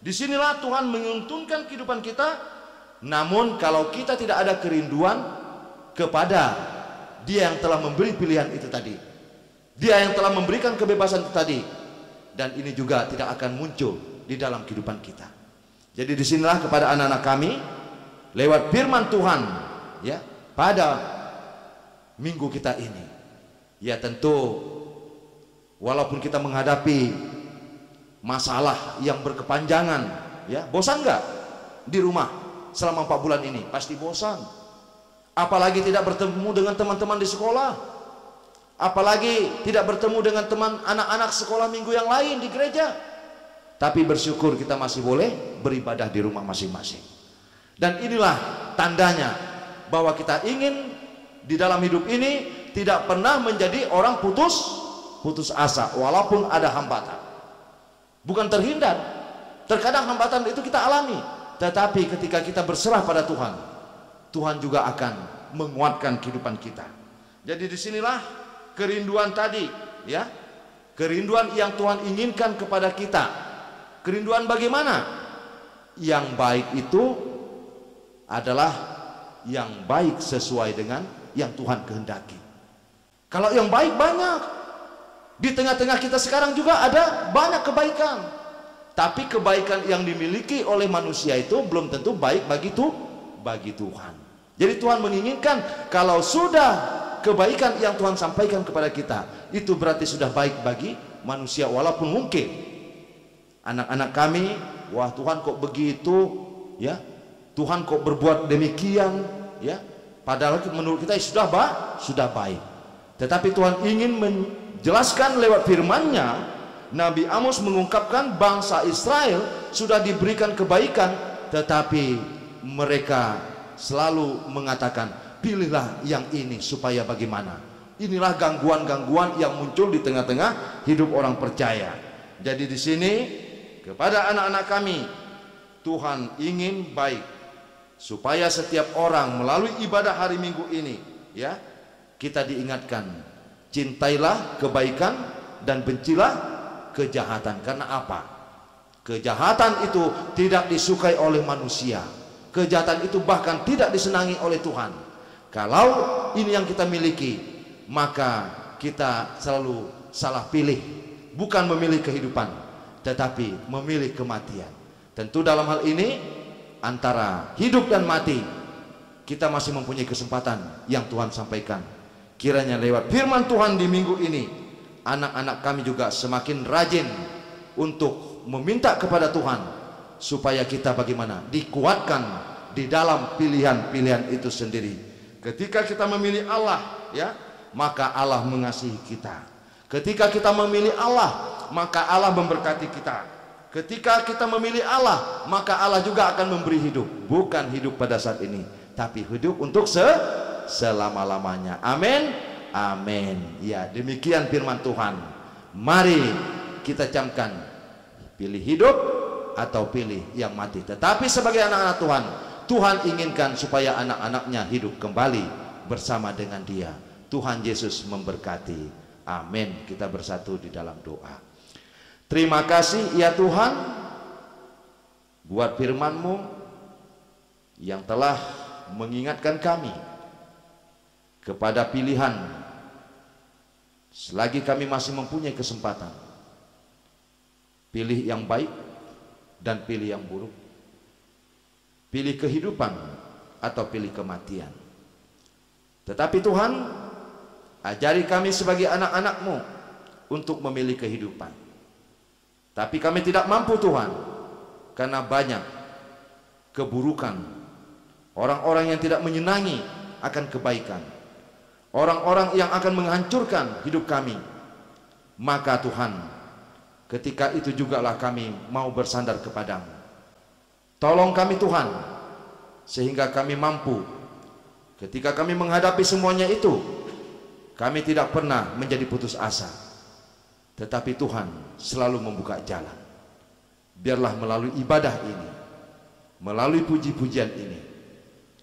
Disinilah Tuhan menguntunkan kehidupan kita. Namun kalau kita tidak ada kerinduan kepada Dia yang telah memberi pilihan itu tadi, Dia yang telah memberikan kebebasan itu tadi, dan ini juga tidak akan muncul di dalam kehidupan kita. Jadi disinilah kepada anak-anak kami lewat firman Tuhan ya pada minggu kita ini, ya tentu walaupun kita menghadapi masalah yang berkepanjangan ya, bosan nggak di rumah selama 4 bulan ini? Pasti bosan. Apalagi tidak bertemu dengan teman-teman di sekolah, apalagi tidak bertemu dengan teman anak-anak sekolah minggu yang lain di gereja. Tapi bersyukur kita masih boleh beribadah di rumah masing-masing. Dan inilah tandanya bahwa kita ingin di dalam hidup ini tidak pernah menjadi orang putus asa walaupun ada hambatan. Bukan terhindar. Terkadang hambatan itu kita alami, tetapi ketika kita berserah pada Tuhan, Tuhan juga akan menguatkan kehidupan kita. Jadi disinilah kerinduan tadi, ya, kerinduan yang Tuhan inginkan kepada kita. Kerinduan bagaimana? Yang baik itu adalah yang baik sesuai dengan yang Tuhan kehendaki. Kalau yang baik banyak, di tengah-tengah kita sekarang juga ada banyak kebaikan, tapi kebaikan yang dimiliki oleh manusia itu belum tentu baik bagi Tuhan. Jadi Tuhan menginginkan kalau sudah kebaikan yang Tuhan sampaikan kepada kita, itu berarti sudah baik bagi manusia. Walaupun mungkin anak-anak kami, wah Tuhan kok begitu, ya, Tuhan kok berbuat demikian, ya, padahal menurut kita sudah baik. Tetapi Tuhan ingin menjelaskan lewat firman-Nya. Nabi Amos mengungkapkan bangsa Israel sudah diberikan kebaikan, tetapi mereka selalu mengatakan, pilihlah yang ini supaya bagaimana. Inilah gangguan-gangguan yang muncul di tengah-tengah hidup orang percaya. Jadi di sini kepada anak-anak kami, Tuhan ingin baik supaya setiap orang melalui ibadah hari Minggu ini, ya, kita diingatkan, cintailah kebaikan dan bencilah kejahatan. Karena apa? Kejahatan itu tidak disukai oleh manusia. Kejahatan itu bahkan tidak disenangi oleh Tuhan. Kalau ini yang kita miliki, maka kita selalu salah pilih. Bukan memilih kehidupan, tetapi memilih kematian. Tentu dalam hal ini antara hidup dan mati, kita masih mempunyai kesempatan yang Tuhan sampaikan. Kiranya lewat firman Tuhan di minggu ini, anak-anak kami juga semakin rajin untuk meminta kepada Tuhan supaya kita bagaimana dikuatkan di dalam pilihan-pilihan itu sendiri. Ketika kita memilih Allah, ya, maka Allah mengasihi kita. Ketika kita memilih Allah, maka Allah memberkati kita. Ketika kita memilih Allah, maka Allah juga akan memberi hidup. Bukan hidup pada saat ini, tapi hidup untuk selama-lamanya. Amin. Amin. Ya, demikian firman Tuhan. Mari kita camkan, pilih hidup atau pilih yang mati. Tetapi sebagai anak-anak Tuhan, Tuhan inginkan supaya anak-anaknya hidup kembali bersama dengan Dia. Tuhan Yesus memberkati. Amin. Kita bersatu di dalam doa. Terima kasih ya Tuhan buat firman-Mu yang telah mengingatkan kami kepada pilihan. Selagi kami masih mempunyai kesempatan, pilih yang baik dan pilih yang buruk, pilih kehidupan atau pilih kematian. Tetapi Tuhan, ajari kami sebagai anak-anak-Mu untuk memilih kehidupan. Tapi kami tidak mampu Tuhan, karena banyak keburukan, orang-orang yang tidak menyenangi akan kebaikan, orang-orang yang akan menghancurkan hidup kami. Maka Tuhan, ketika itu jugalah kami mau bersandar kepadamu. Tolong kami Tuhan, sehingga kami mampu ketika kami menghadapi semuanya itu, kami tidak pernah menjadi putus asa, tetapi Tuhan selalu membuka jalan. Biarlah melalui ibadah ini, melalui puji-pujian ini,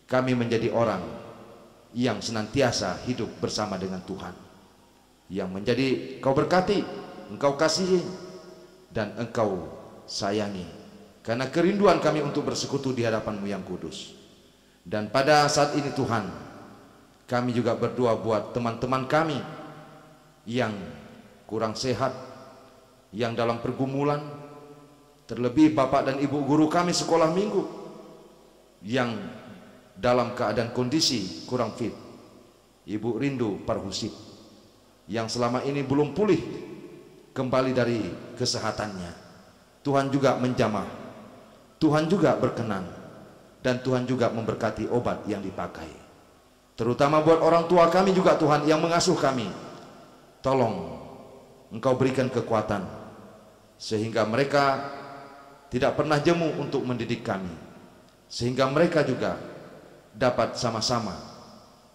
kami menjadi orang yang senantiasa hidup bersama dengan Tuhan, yang menjadi Engkau berkati, Engkau kasihi, dan Engkau sayangi. Karena kerinduan kami untuk bersekutu di hadapan-Mu yang kudus. Dan pada saat ini Tuhan, kami juga berdoa buat teman-teman kami yang kurang sehat, yang dalam pergumulan, terlebih Bapak dan Ibu guru kami sekolah minggu yang dalam keadaan kondisi kurang fit. Ibu Rindu Parhusit yang selama ini belum pulih kembali dari kesehatannya. Tuhan juga menjamah, Tuhan juga berkenan, dan Tuhan juga memberkati obat yang dipakai. Terutama buat orang tua kami juga Tuhan yang mengasuh kami. Tolong Engkau berikan kekuatan sehingga mereka tidak pernah jemu untuk mendidik kami, sehingga mereka juga dapat sama-sama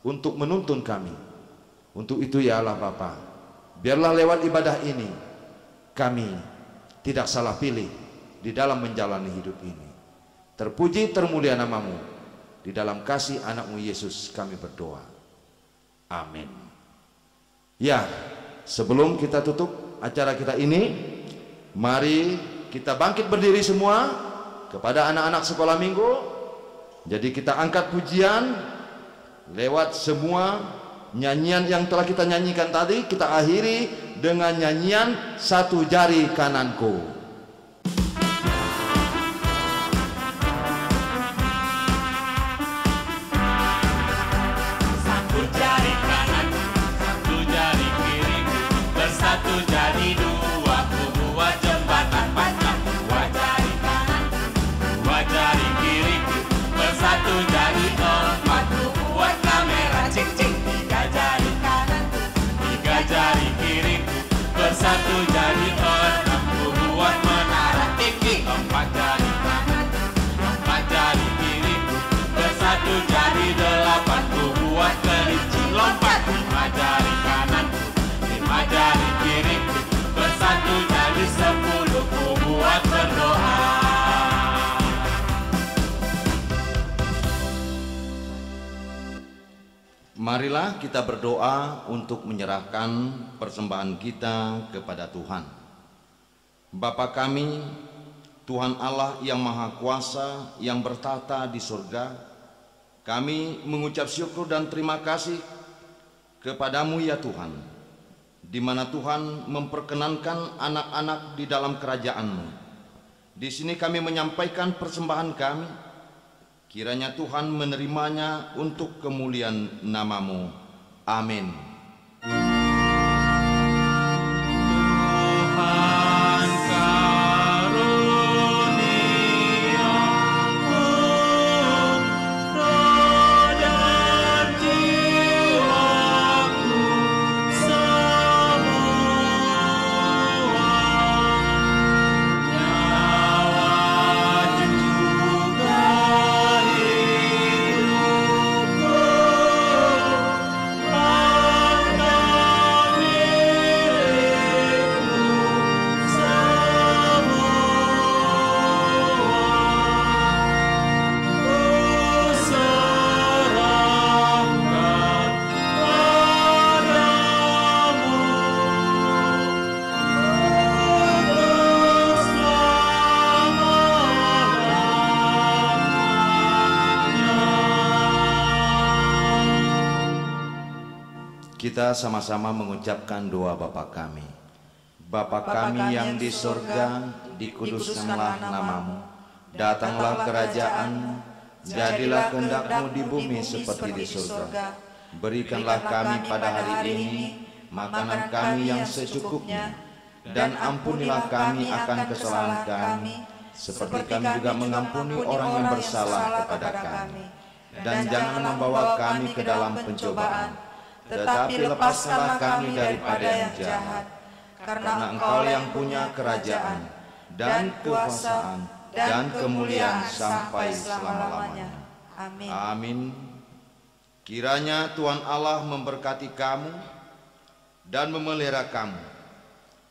untuk menuntun kami Untuk itu ya Allah Bapa, biarlah lewat ibadah ini kami tidak salah pilih di dalam menjalani hidup ini. Terpuji termulia namamu. Di dalam kasih anakmu Yesus kami berdoa. Amin. Ya, sebelum kita tutup acara kita ini, mari kita bangkit berdiri semua kepada anak-anak sekolah minggu. Jadi kita angkat pujian lewat semua nyanyian yang telah kita nyanyikan tadi. Kita akhiri dengan nyanyian Satu Jari Kananku. Satu jari kanan, satu jari kiri, bersatu jadi dua, ku buat jembatan panjang. Dua jari kanan, dua jari kiri, bersatu jadi empat, ku buat kamera cing-cing. Tiga jari kanan, tiga jari kiri, bersatu jadi enam, ku buat menara tinggi. Empat jari kanan, empat jari kiri, bersatu jadi delapan, ku buat kelinci lompat. Lima jari kanan, lima jari kiri, bersatu jadi 10, ku buat berdoa. Marilah kita berdoa untuk menyerahkan persembahan kita kepada Tuhan. Bapa kami, Tuhan Allah yang Maha Kuasa, yang bertata di surga, kami mengucap syukur dan terima kasih kepadamu ya Tuhan, di mana Tuhan memperkenankan anak-anak di dalam kerajaan-Mu. Di sini kami menyampaikan persembahan kami. Kiranya Tuhan menerimanya untuk kemuliaan namamu. Amin. Tuhan karuniamu, roh dan jiwaku semua, nyawa juga hidupku, harta milikmu semua, ku serahkan padamu untuk selama-lamanya. Kita sama-sama mengucapkan doa Bapa kami. Bapa kami yang di surga, dikuduskanlah namamu. Datanglah kerajaan-Mu, jadilah kehendak-Mu di bumi seperti di surga. Berikanlah kami pada hari ini makanan kami yang secukupnya, dan ampunilah kami akan kesalahan kami, seperti kami juga mengampuni orang yang bersalah kepada kami. Dan jangan membawa kami ke dalam pencobaan, tetapi lepaskanlah kami daripada yang jahat. Karena Engkau yang punya kerajaan, dan kekuasaan, dan kemuliaan sampai selama-lamanya. Amin. Amin. Kiranya Tuhan Allah memberkati kamu dan memelihara kamu.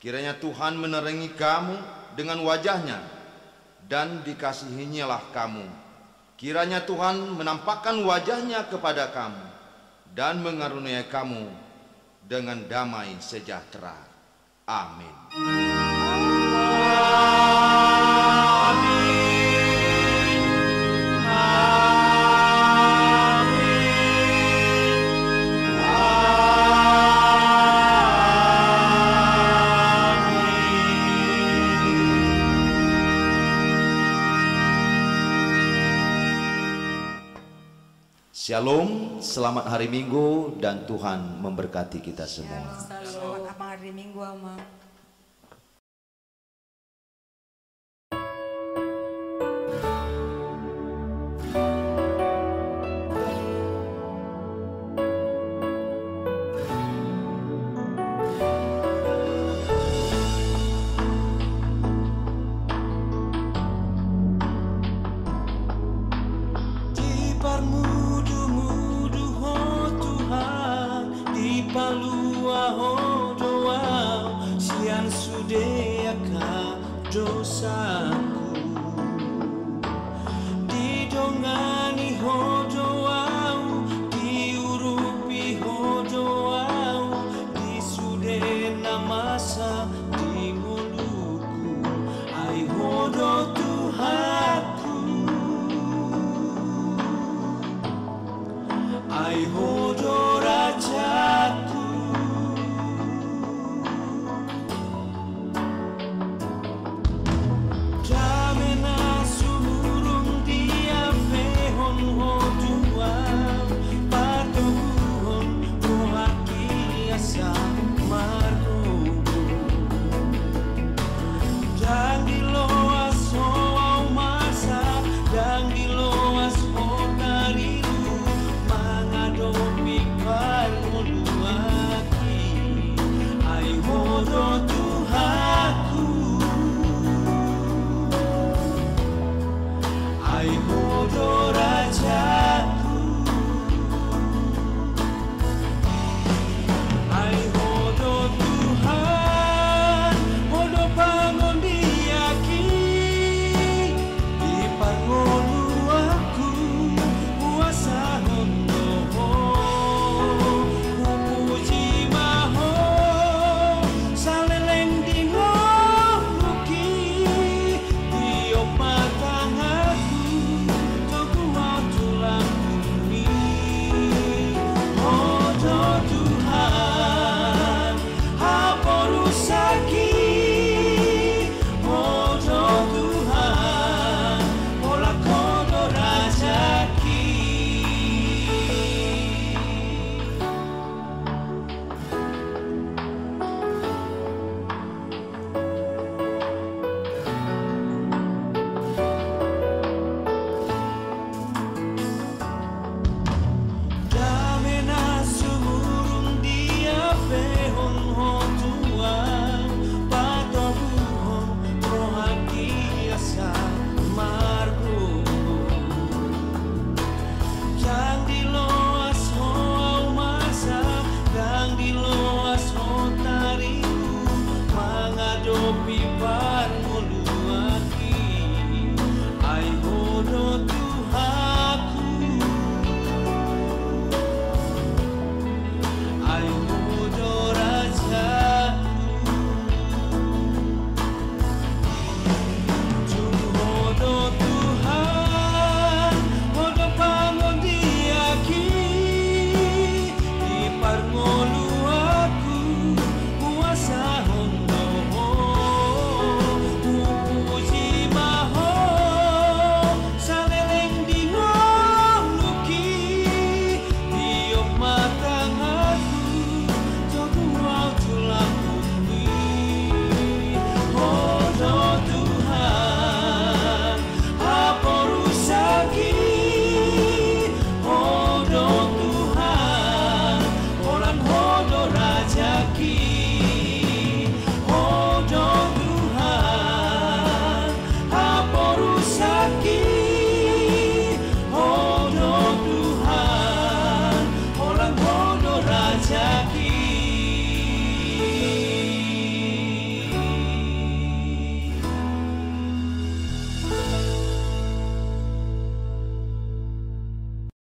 Kiranya Tuhan menerangi kamu dengan wajahnya dan dikasihinyalah kamu. Kiranya Tuhan menampakkan wajahnya kepada kamu dan mengaruniai kamu dengan damai sejahtera. Amin. Shalom, selamat hari Minggu dan Tuhan memberkati kita semua. Selamat hari Minggu, Ama. Di parmudu-mudu, oh Tuhan, di dosaku di dongeng